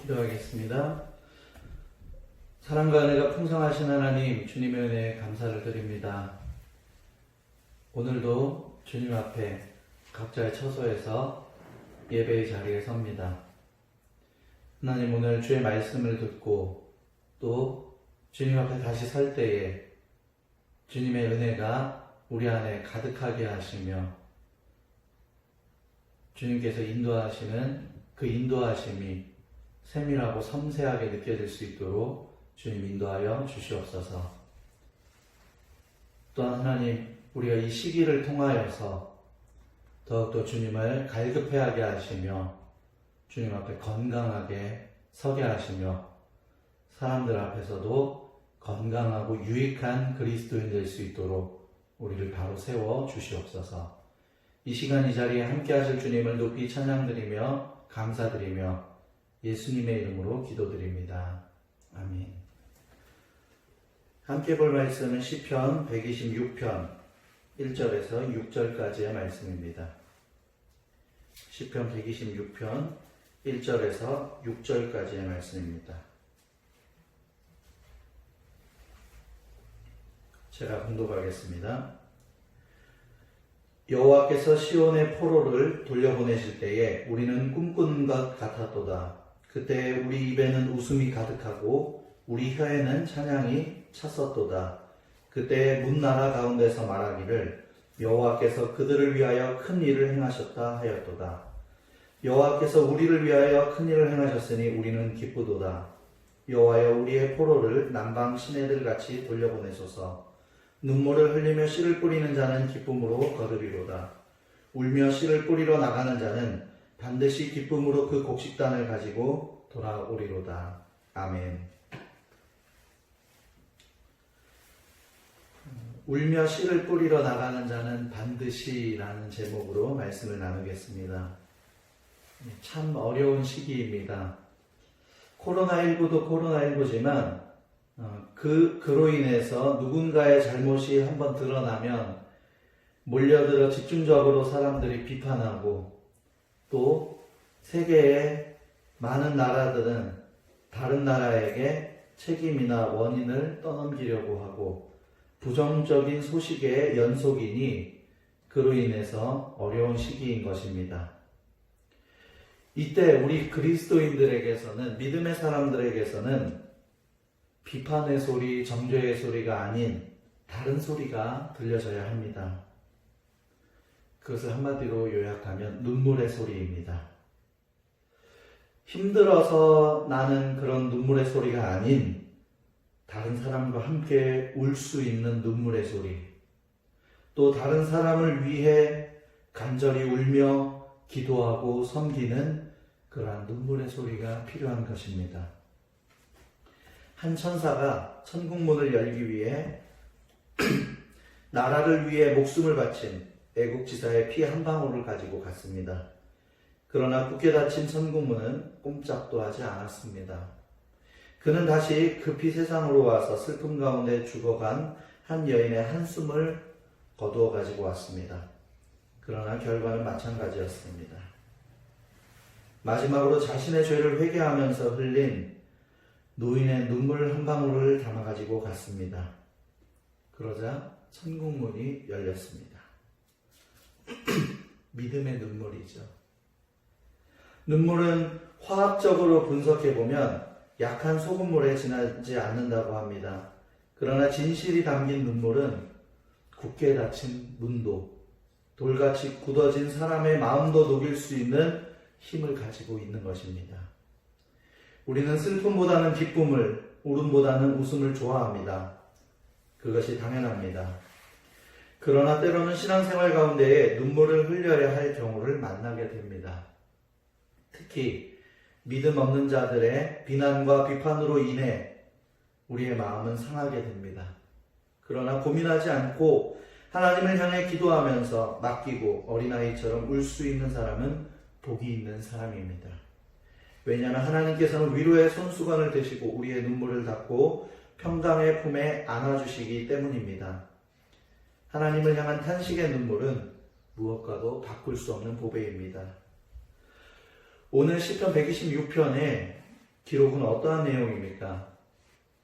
기도하겠습니다. 사랑과 은혜가 풍성하신 하나님, 주님의 은혜에 감사를 드립니다. 오늘도 주님 앞에 각자의 처소에서 예배의 자리에 섭니다. 하나님, 오늘 주의 말씀을 듣고 또 주님 앞에 다시 설 때에 주님의 은혜가 우리 안에 가득하게 하시며 주님께서 인도하시는 그 인도하심이 세밀하고 섬세하게 느껴질 수 있도록 주님 인도하여 주시옵소서. 또한 하나님, 우리가 이 시기를 통하여서 더욱더 주님을 갈급해하게 하시며 주님 앞에 건강하게 서게 하시며 사람들 앞에서도 건강하고 유익한 그리스도인 될 수 있도록 우리를 바로 세워 주시옵소서. 이 시간 이 자리에 함께 하실 주님을 높이 찬양드리며 감사드리며 예수님의 이름으로 기도드립니다. 아멘. 함께 볼 말씀은 시편 126편 1절에서 6절까지의 말씀입니다. 시편 126편 1절에서 6절까지의 말씀입니다. 제가 봉독하겠습니다. 여호와께서 시온의 포로를 돌려보내실 때에 우리는 꿈꾸는 것 같았도다. 그때 우리 입에는 웃음이 가득하고 우리 혀에는 찬양이 찼었도다. 그때 문 나라 가운데서 말하기를 여호와께서 그들을 위하여 큰 일을 행하셨다 하였도다. 여호와께서 우리를 위하여 큰 일을 행하셨으니 우리는 기쁘도다. 여호와여, 우리의 포로를 남방 시내들 같이 돌려보내소서. 눈물을 흘리며 씨를 뿌리는 자는 기쁨으로 거두리로다. 울며 씨를 뿌리러 나가는 자는 반드시 기쁨으로 그 곡식단을 가지고 돌아오리로다. 아멘. 울며 씨를 뿌리러 나가는 자는 반드시라는 제목으로 말씀을 나누겠습니다. 참 어려운 시기입니다. 코로나19도 코로나19지만 그로 인해서 누군가의 잘못이 한번 드러나면 몰려들어 집중적으로 사람들이 비판하고 또 세계의 많은 나라들은 다른 나라에게 책임이나 원인을 떠넘기려고 하고 부정적인 소식의 연속이니 그로 인해서 어려운 시기인 것입니다. 이때 우리 그리스도인들에게서는, 믿음의 사람들에게서는 비판의 소리, 정죄의 소리가 아닌 다른 소리가 들려져야 합니다. 그것을 한마디로 요약하면 눈물의 소리입니다. 힘들어서 나는 그런 눈물의 소리가 아닌 다른 사람과 함께 울 수 있는 눈물의 소리, 또 다른 사람을 위해 간절히 울며 기도하고 섬기는 그러한 눈물의 소리가 필요한 것입니다. 한 천사가 천국문을 열기 위해 나라를 위해 목숨을 바친 애국지사의 피 한 방울을 가지고 갔습니다. 그러나 굳게 닫힌 천국문은 꼼짝도 하지 않았습니다. 그는 다시 급히 세상으로 와서 슬픔 가운데 죽어간 한 여인의 한숨을 거두어 가지고 왔습니다. 그러나 결과는 마찬가지였습니다. 마지막으로 자신의 죄를 회개하면서 흘린 노인의 눈물 한 방울을 담아 가지고 갔습니다. 그러자 천국문이 열렸습니다. 믿음의 눈물이죠. 눈물은 화학적으로 분석해보면 약한 소금물에 지나지 않는다고 합니다. 그러나 진실이 담긴 눈물은 굳게 닫힌 문도, 돌같이 굳어진 사람의 마음도 녹일 수 있는 힘을 가지고 있는 것입니다. 우리는 슬픔보다는 기쁨을, 울음보다는 웃음을 좋아합니다. 그것이 당연합니다. 그러나 때로는 신앙생활 가운데에 눈물을 흘려야 할 경우를 만나게 됩니다. 특히 믿음 없는 자들의 비난과 비판으로 인해 우리의 마음은 상하게 됩니다. 그러나 고민하지 않고 하나님을 향해 기도하면서 맡기고 어린아이처럼 울 수 있는 사람은 복이 있는 사람입니다. 왜냐하면 하나님께서는 위로의 손수건을 대시고 우리의 눈물을 닦고 평강의 품에 안아주시기 때문입니다. 하나님을 향한 탄식의 눈물은 무엇과도 바꿀 수 없는 보배입니다. 오늘 시편 126편에 기록은 어떠한 내용입니까?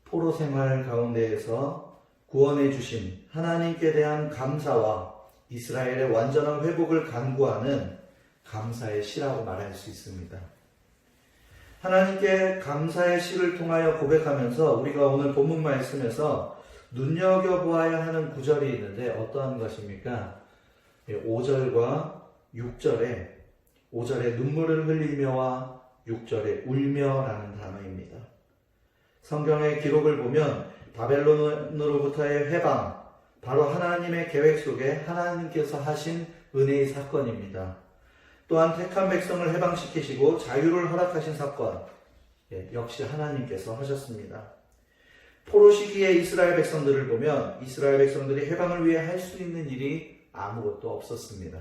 포로 생활 가운데에서 구원해 주신 하나님께 대한 감사와 이스라엘의 완전한 회복을 간구하는 감사의 시라고 말할 수 있습니다. 하나님께 감사의 시를 통하여 고백하면서 우리가 오늘 본문 말씀에서 눈여겨보아야 하는 구절이 있는데 어떠한 것입니까? 5절과 6절에 5절에 눈물을 흘리며와 6절에 울며라는 단어입니다. 성경의 기록을 보면 바벨론으로부터의 해방, 바로 하나님의 계획 속에 하나님께서 하신 은혜의 사건입니다. 또한 택한 백성을 해방시키시고 자유를 허락하신 사건, 역시 하나님께서 하셨습니다. 포로 시기에 이스라엘 백성들을 보면 이스라엘 백성들이 해방을 위해 할 수 있는 일이 아무것도 없었습니다.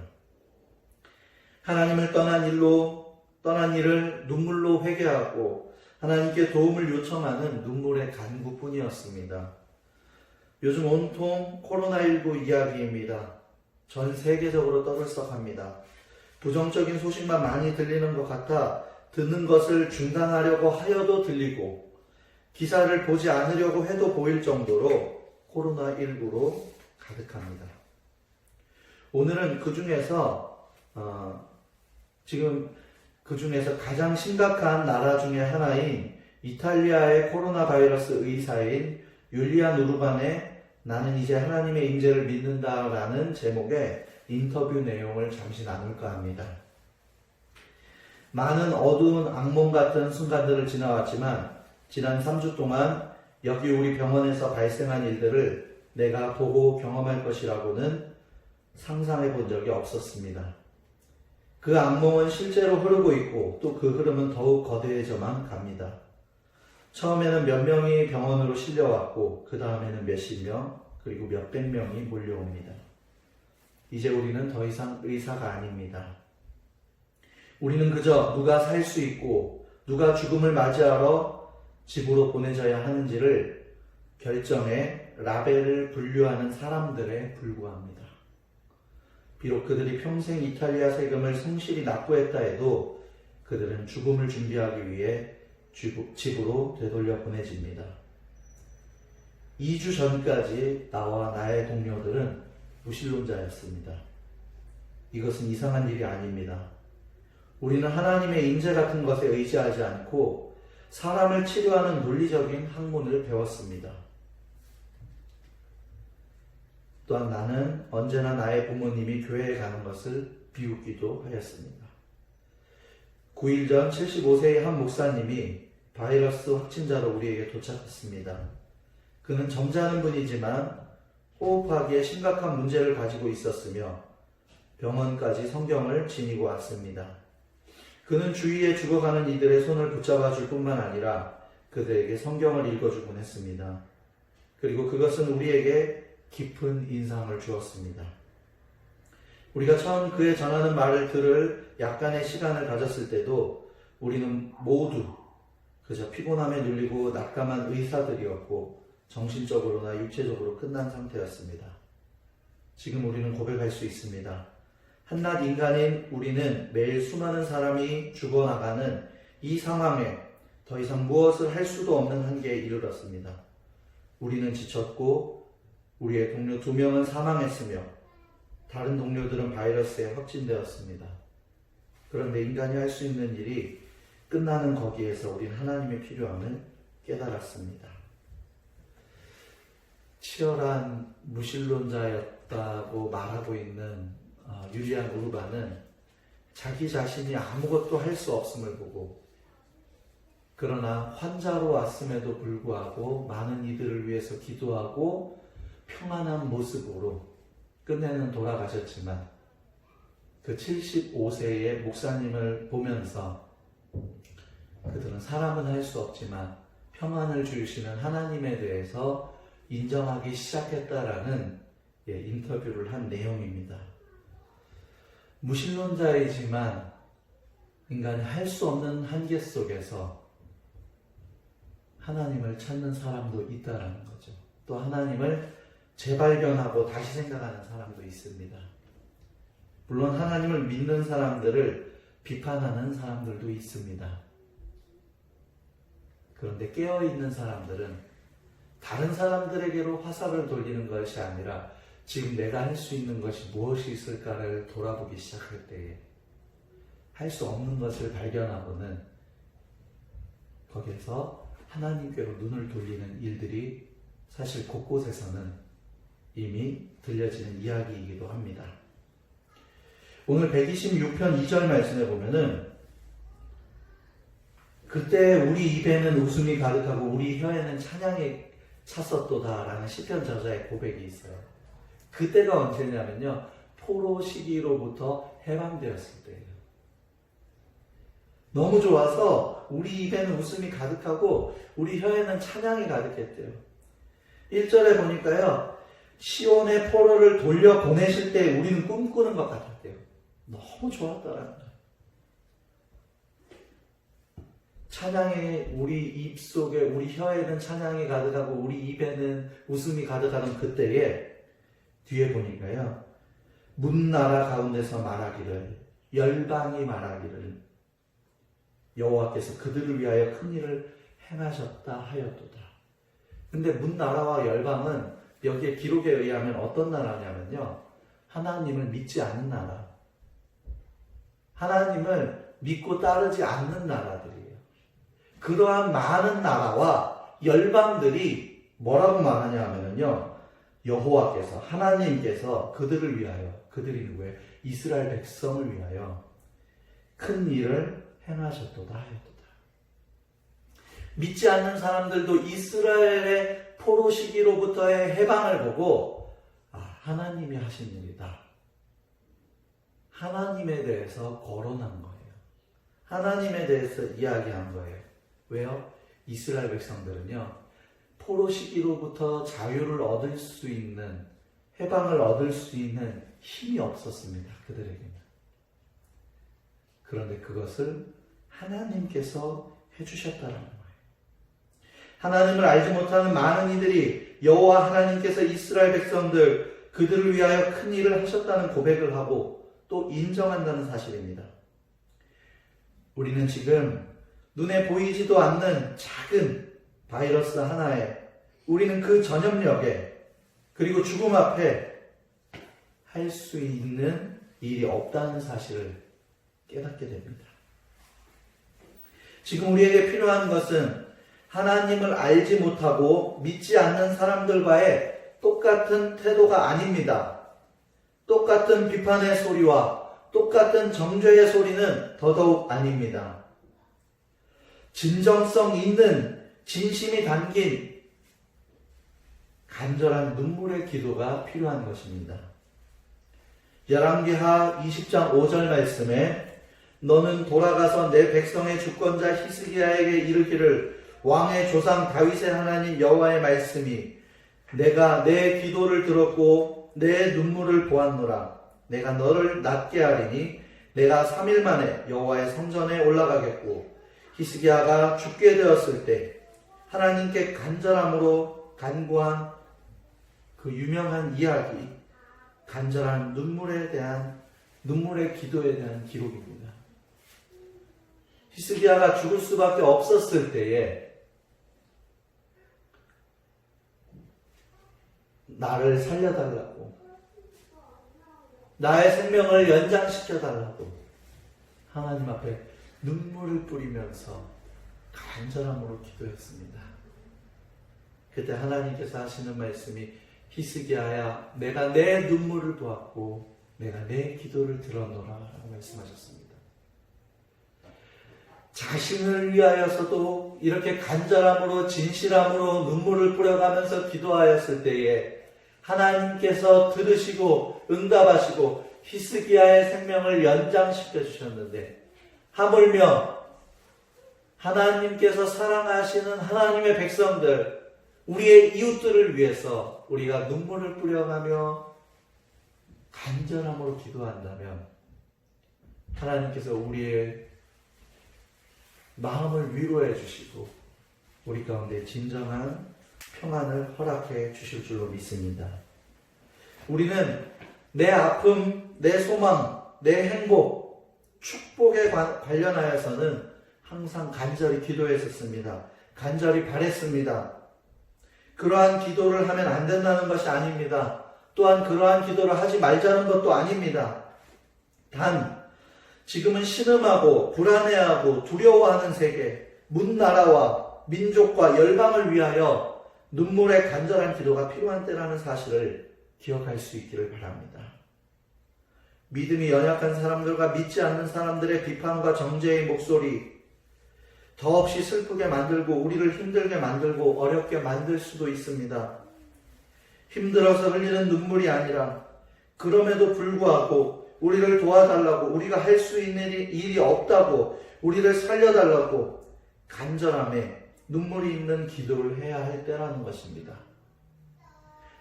하나님을 떠난 일을 눈물로 회개하고 하나님께 도움을 요청하는 눈물의 간구뿐이었습니다. 요즘 온통 코로나19 이야기입니다. 전 세계적으로 떠들썩합니다. 부정적인 소식만 많이 들리는 것 같아 듣는 것을 중단하려고 하여도 들리고 기사를 보지 않으려고 해도 보일 정도로 코로나19로 가득합니다. 오늘은 지금 그 중에서 가장 심각한 나라 중에 하나인 이탈리아의 코로나 바이러스 의사인 율리안 우르반의 나는 이제 하나님의 임재를 믿는다라는 제목의 인터뷰 내용을 잠시 나눌까 합니다. 많은 어두운 악몽 같은 순간들을 지나왔지만 지난 3주 동안 여기 우리 병원에서 발생한 일들을 내가 보고 경험할 것이라고는 상상해 본 적이 없었습니다. 그 악몽은 실제로 흐르고 있고 또 그 흐름은 더욱 거대해져만 갑니다. 처음에는 몇 명이 병원으로 실려왔고 그 다음에는 몇십 명 그리고 몇백 명이 몰려옵니다. 이제 우리는 더 이상 의사가 아닙니다. 우리는 그저 누가 살 수 있고 누가 죽음을 맞이하러 집으로 보내져야 하는지를 결정해 라벨을 분류하는 사람들에 불과합니다. 비록 그들이 평생 이탈리아 세금을 성실히 납부했다 해도 그들은 죽음을 준비하기 위해 집으로 되돌려 보내집니다. 2주 전까지 나와 나의 동료들은 무신론자였습니다. 이것은 이상한 일이 아닙니다. 우리는 하나님의 임재 같은 것에 의지하지 않고 사람을 치료하는 논리적인 학문을 배웠습니다. 또한 나는 언제나 나의 부모님이 교회에 가는 것을 비웃기도 하였습니다. 9일 전 75세의 한 목사님이 바이러스 확진자로 우리에게 도착했습니다. 그는 점잖은 분이지만 호흡하기에 심각한 문제를 가지고 있었으며 병원까지 성경을 지니고 왔습니다. 그는 주위에 죽어가는 이들의 손을 붙잡아 줄 뿐만 아니라 그들에게 성경을 읽어주곤 했습니다. 그리고 그것은 우리에게 깊은 인상을 주었습니다. 우리가 처음 그의 전하는 말을 들을 약간의 시간을 가졌을 때도 우리는 모두 그저 피곤함에 눌리고 낙담한 의사들이었고 정신적으로나 육체적으로 끝난 상태였습니다. 지금 우리는 고백할 수 있습니다. 한낱 인간인 우리는 매일 수많은 사람이 죽어나가는 이 상황에 더 이상 무엇을 할 수도 없는 한계에 이르렀습니다. 우리는 지쳤고 우리의 동료 2명은 사망했으며 다른 동료들은 바이러스에 확진되었습니다. 그런데 인간이 할 수 있는 일이 끝나는 거기에서 우리는 하나님의 필요함을 깨달았습니다. 치열한 무신론자였다고 말하고 있는 율리안 우르반은 자기 자신이 아무것도 할 수 없음을 보고 그러나 환자로 왔음에도 불구하고 많은 이들을 위해서 기도하고 평안한 모습으로 끝내는 돌아가셨지만 그 75세의 목사님을 보면서 그들은 사람은 할 수 없지만 평안을 주시는 하나님에 대해서 인정하기 시작했다라는 인터뷰를 한 내용입니다. 무신론자이지만 인간이 할 수 없는 한계 속에서 하나님을 찾는 사람도 있다라는 거죠. 또 하나님을 재발견하고 다시 생각하는 사람도 있습니다. 물론 하나님을 믿는 사람들을 비판하는 사람들도 있습니다. 그런데 깨어있는 사람들은 다른 사람들에게로 화살을 돌리는 것이 아니라 지금 내가 할 수 있는 것이 무엇이 있을까를 돌아보기 시작할 때에 할 수 없는 것을 발견하고는 거기에서 하나님께로 눈을 돌리는 일들이 사실 곳곳에서는 이미 들려지는 이야기이기도 합니다. 오늘 126편 2절 말씀에 보면은 그때 우리 입에는 웃음이 가득하고 우리 혀에는 찬양이 찼었도다 라는 시편 저자의 고백이 있어요. 그때가 언제냐면요, 포로 시기로부터 해방되었을 때예요. 너무 좋아서 우리 입에는 웃음이 가득하고 우리 혀에는 찬양이 가득했대요. 1절에 보니까요, 시온의 포로를 돌려 보내실 때 우리는 꿈꾸는 것 같았대요. 너무 좋았더라는 거예요. 찬양이 우리 입속에, 우리 혀에는 찬양이 가득하고 우리 입에는 웃음이 가득하던 그때에 뒤에 보니까요, 문나라 가운데서 말하기를, 열방이 말하기를 여호와께서 그들을 위하여 큰 일을 행하셨다 하였도다. 근데 문나라와 열방은 여기에 기록에 의하면 어떤 나라냐면요, 하나님을 믿지 않는 나라, 하나님을 믿고 따르지 않는 나라들이에요. 그러한 많은 나라와 열방들이 뭐라고 말하냐 하면요, 여호와께서, 하나님께서 그들을 위하여, 그들이 누구예요? 이스라엘 백성을 위하여 큰 일을 행하셨도다 하였도다. 믿지 않는 사람들도 이스라엘의 포로 시기로부터의 해방을 보고 하나님이 하신 일이다, 하나님에 대해서 거론한 거예요. 하나님에 대해서 이야기한 거예요. 왜요? 이스라엘 백성들은요, 포로 시기로부터 자유를 얻을 수 있는, 해방을 얻을 수 있는 힘이 없었습니다. 그들에게는. 그런데 그것을 하나님께서 해주셨다는 거예요. 하나님을 알지 못하는 많은 이들이 여호와 하나님께서 이스라엘 백성들, 그들을 위하여 큰 일을 하셨다는 고백을 하고 또 인정한다는 사실입니다. 우리는 지금 눈에 보이지도 않는 작은 바이러스 하나에, 우리는 그 전염력에, 그리고 죽음 앞에 할 수 있는 일이 없다는 사실을 깨닫게 됩니다. 지금 우리에게 필요한 것은 하나님을 알지 못하고 믿지 않는 사람들과의 똑같은 태도가 아닙니다. 똑같은 비판의 소리와 똑같은 정죄의 소리는 더더욱 아닙니다. 진정성 있는, 진심이 담긴 간절한 눈물의 기도가 필요한 것입니다. 열왕기하 20장 5절 말씀에 너는 돌아가서 내 백성의 주권자 히스기야에게 이르기를 왕의 조상 다윗의 하나님 여호와의 말씀이 내가 내 기도를 들었고 내 눈물을 보았노라. 내가 너를 낫게 하리니 내가 3일 만에 여호와의 성전에 올라가겠고 히스기야가 죽게 되었을 때 하나님께 간절함으로 간구한 그 유명한 이야기, 간절한 눈물의 기도에 대한 기록입니다. 히스기야가 죽을 수밖에 없었을 때에 나를 살려달라고, 나의 생명을 연장시켜달라고 하나님 앞에 눈물을 뿌리면서 간절함으로 기도했습니다. 그때 하나님께서 하시는 말씀이 히스기야야, 내가 내 눈물을 보았고 내가 내 기도를 들었노라 라고 말씀하셨습니다. 자신을 위하여서도 이렇게 간절함으로 진실함으로 눈물을 뿌려가면서 기도하였을 때에 하나님께서 들으시고 응답하시고 히스기야의 생명을 연장시켜 주셨는데, 하물며 하나님께서 사랑하시는 하나님의 백성들, 우리의 이웃들을 위해서 우리가 눈물을 뿌려가며 간절함으로 기도한다면 하나님께서 우리의 마음을 위로해 주시고 우리 가운데 진정한 평안을 허락해 주실 줄로 믿습니다. 우리는 내 아픔, 내 소망, 내 행복, 축복에 관련하여서는 항상 간절히 기도했었습니다. 간절히 바랬습니다. 그러한 기도를 하면 안 된다는 것이 아닙니다. 또한 그러한 기도를 하지 말자는 것도 아닙니다. 단 지금은 신음하고 불안해하고 두려워하는 세계, 문나라와 민족과 열방을 위하여 눈물의 간절한 기도가 필요한 때라는 사실을 기억할 수 있기를 바랍니다. 믿음이 연약한 사람들과 믿지 않는 사람들의 비판과 정죄의 목소리, 더없이 슬프게 만들고 우리를 힘들게 만들고 어렵게 만들 수도 있습니다. 힘들어서 흘리는 눈물이 아니라 그럼에도 불구하고 우리를 도와달라고, 우리가 할 수 있는 일이 없다고, 우리를 살려달라고 간절함에 눈물이 있는 기도를 해야 할 때라는 것입니다.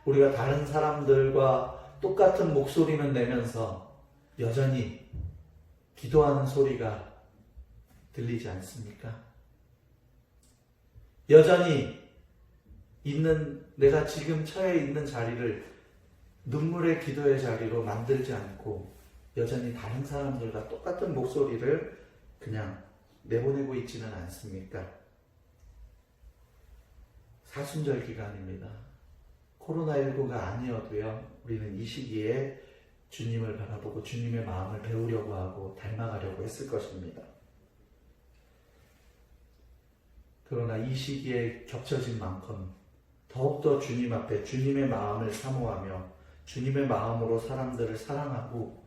우리가 다른 사람들과 똑같은 목소리는 내면서 여전히 기도하는 소리가 들리지 않습니까? 여전히 내가 지금 처해 있는 자리를 눈물의 기도의 자리로 만들지 않고 여전히 다른 사람들과 똑같은 목소리를 그냥 내보내고 있지는 않습니까? 사순절 기간입니다. 코로나19가 아니어도요, 우리는 이 시기에 주님을 바라보고 주님의 마음을 배우려고 하고 닮아가려고 했을 것입니다. 그러나 이 시기에 겹쳐진 만큼 더욱더 주님 앞에 주님의 마음을 사모하며 주님의 마음으로 사람들을 사랑하고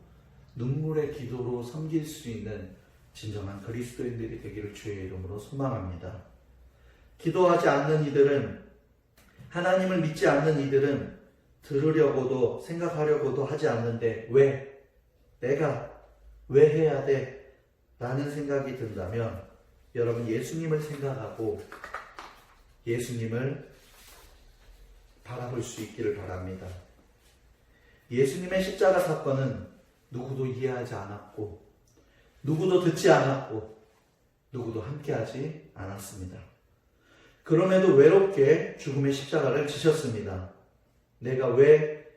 눈물의 기도로 섬길 수 있는 진정한 그리스도인들이 되기를 주의 이름으로 소망합니다. 기도하지 않는 이들은, 하나님을 믿지 않는 이들은 들으려고도 생각하려고도 하지 않는데 내가 왜 해야 돼? 라는 생각이 든다면 여러분 예수님을 생각하고 예수님을 바라볼 수 있기를 바랍니다. 예수님의 십자가 사건은 누구도 이해하지 않았고 누구도 듣지 않았고 누구도 함께하지 않았습니다. 그럼에도 외롭게 죽음의 십자가를 지셨습니다. 내가 왜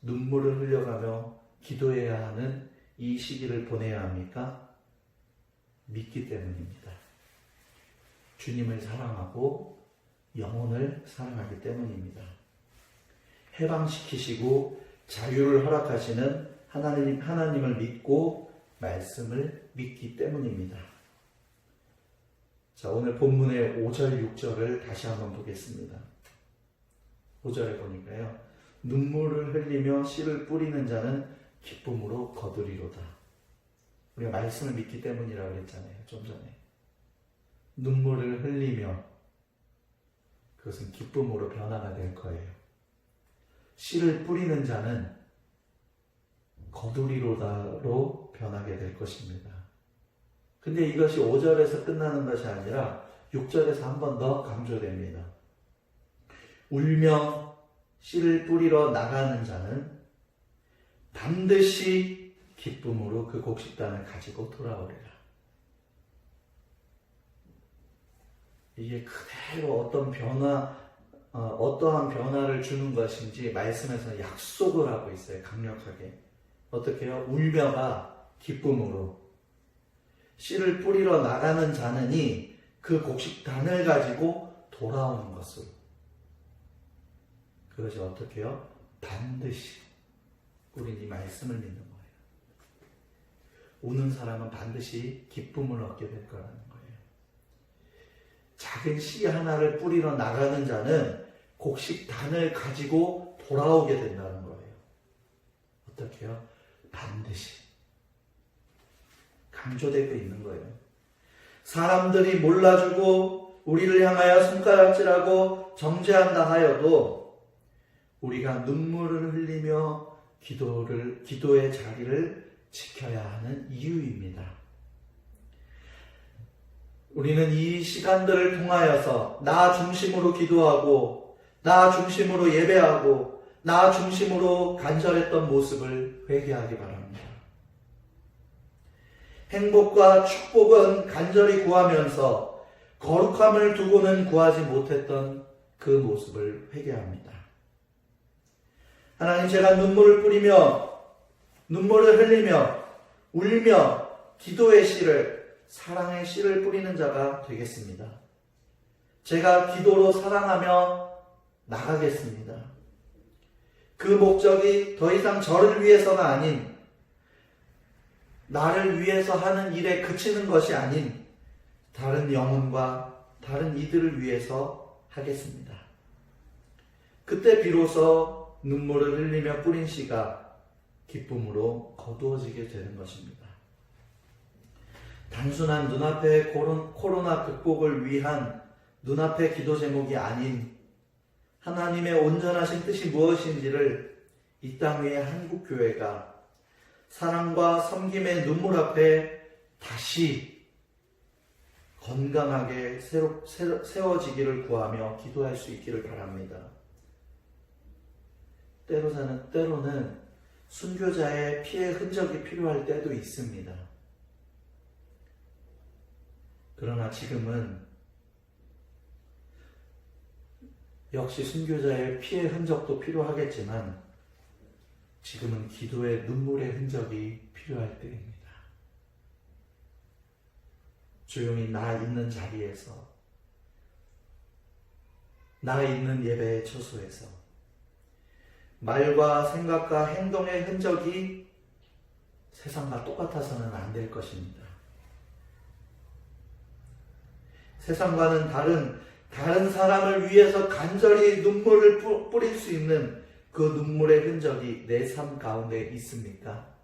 눈물을 흘려가며 기도해야 하는 이 시기를 보내야 합니까? 믿기 때문입니다. 주님을 사랑하고 영혼을 사랑하기 때문입니다. 해방시키시고 자유를 허락하시는 하나님을 믿고 말씀을 믿기 때문입니다. 자, 오늘 본문의 5절, 6절을 다시 한번 보겠습니다. 5절에 보니까요. 눈물을 흘리며 씨를 뿌리는 자는 기쁨으로 거두리로다. 우리가 말씀을 믿기 때문이라고 그랬잖아요. 좀 전에. 눈물을 흘리며 그것은 기쁨으로 변화가 될 거예요. 씨를 뿌리는 자는 거두리로다로 변하게 될 것입니다. 근데 이것이 5절에서 끝나는 것이 아니라 6절에서 한 번 더 강조됩니다. 울며 씨를 뿌리러 나가는 자는 반드시 기쁨으로 그 곡식단을 가지고 돌아오리라. 이게 그대로 어떠한 변화를 주는 것인지 말씀에서 약속을 하고 있어요. 강력하게. 어떻게 해요? 울며가 기쁨으로. 씨를 뿌리러 나가는 자는이 그 곡식단을 가지고 돌아오는 것으로. 그것이 어떻게 해요? 반드시. 우리는 이 말씀을 믿는 거예요. 우는 사람은 반드시 기쁨을 얻게 될 거라는 거예요. 작은 씨 하나를 뿌리러 나가는 자는 곡식단을 가지고 돌아오게 된다는 거예요. 어떻게 해요? 반드시. 강조되고 있는 거예요. 사람들이 몰라주고 우리를 향하여 손가락질하고 정죄한다 하여도 우리가 눈물을 흘리며 기도의 자리를 지켜야 하는 이유입니다. 우리는 이 시간들을 통하여서 나 중심으로 기도하고 나 중심으로 예배하고 나 중심으로 간절했던 모습을 회개하기 바랍니다. 행복과 축복은 간절히 구하면서 거룩함을 두고는 구하지 못했던 그 모습을 회개합니다. 하나님, 제가 눈물을 뿌리며 눈물을 흘리며 울며 기도의 씨를, 사랑의 씨를 뿌리는 자가 되겠습니다. 제가 기도로 사랑하며 나가겠습니다. 그 목적이 더 이상 저를 위해서가 아닌, 나를 위해서 하는 일에 그치는 것이 아닌 다른 영혼과 다른 이들을 위해서 하겠습니다. 그때 비로소 눈물을 흘리며 뿌린 씨가 기쁨으로 거두어지게 되는 것입니다. 단순한 눈앞의 코로나 극복을 위한 눈앞의 기도 제목이 아닌 하나님의 온전하신 뜻이 무엇인지를 이 땅 위의 한국교회가 사랑과 섬김의 눈물 앞에 다시 건강하게 세워지기를 구하며 기도할 수 있기를 바랍니다. 때로는 순교자의 피의 흔적이 필요할 때도 있습니다. 그러나 지금은 역시 순교자의 피의 흔적도 필요하겠지만 지금은 기도의 눈물의 흔적이 필요할 때입니다. 조용히 나 있는 자리에서, 나 있는 예배의 처소에서 말과 생각과 행동의 흔적이 세상과 똑같아서는 안 될 것입니다. 세상과는 다른 사람을 위해서 간절히 눈물을 뿌릴 수 있는 그 눈물의 흔적이 내 삶 가운데 있습니까?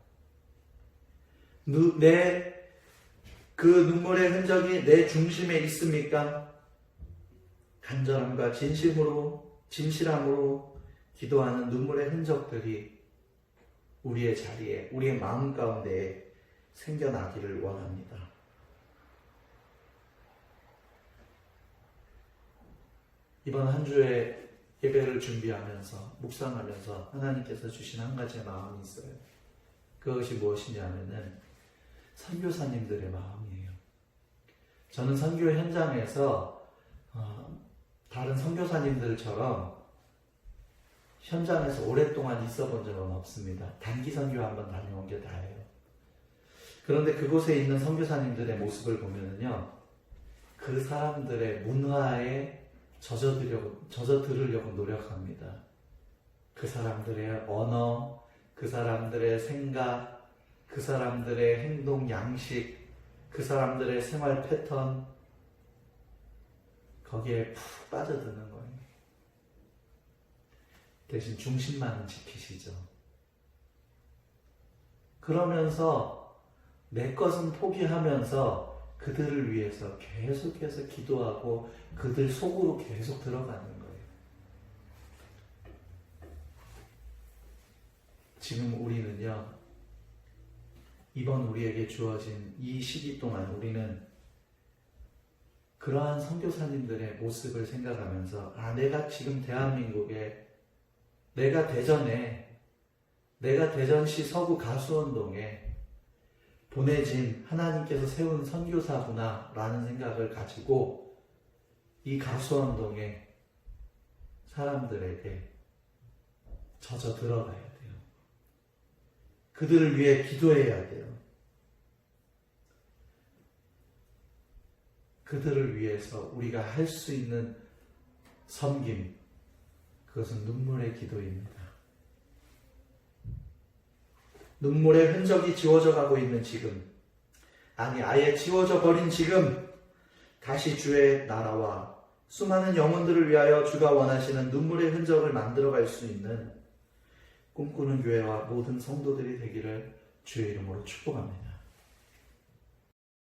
그 눈물의 흔적이 내 중심에 있습니까? 간절함과 진실함으로 기도하는 눈물의 흔적들이 우리의 자리에, 우리의 마음 가운데에 생겨나기를 원합니다. 이번 한 주에 예배를 준비하면서 묵상하면서 하나님께서 주신 한 가지의 마음이 있어요. 그것이 무엇이냐면은 선교사님들의 마음이에요. 저는 선교 현장에서 다른 선교사님들처럼 현장에서 오랫동안 있어 본 적은 없습니다. 단기 선교 한번 다녀온 게 다예요. 그런데 그곳에 있는 선교사님들의 모습을 보면은요, 그 사람들의 문화에 젖어들으려고 노력합니다. 그 사람들의 언어, 그 사람들의 생각, 그 사람들의 행동 양식, 그 사람들의 생활 패턴, 거기에 푹 빠져드는 거예요. 대신 중심만은 지키시죠. 그러면서 내 것은 포기하면서 그들을 위해서 계속해서 기도하고 그들 속으로 계속 들어가는 거예요. 지금 우리는요, 이번 우리에게 주어진 이 시기 동안 우리는 그러한 선교사님들의 모습을 생각하면서 내가 지금 대한민국에, 내가 대전시 서구 가수원동에 보내진 하나님께서 세운 선교사구나 라는 생각을 가지고 이 가수원동의 사람들에게 젖어 들어가야 돼요. 그들을 위해 기도해야 돼요. 그들을 위해서 우리가 할 수 있는 섬김, 그것은 눈물의 기도입니다. 눈물의 흔적이 지워져 가고 있는 지금, 아예 지워져 버린 지금, 다시 주의 나라와 수많은 영혼들을 위하여 주가 원하시는 눈물의 흔적을 만들어갈 수 있는 꿈꾸는 교회와 모든 성도들이 되기를 주의 이름으로 축복합니다.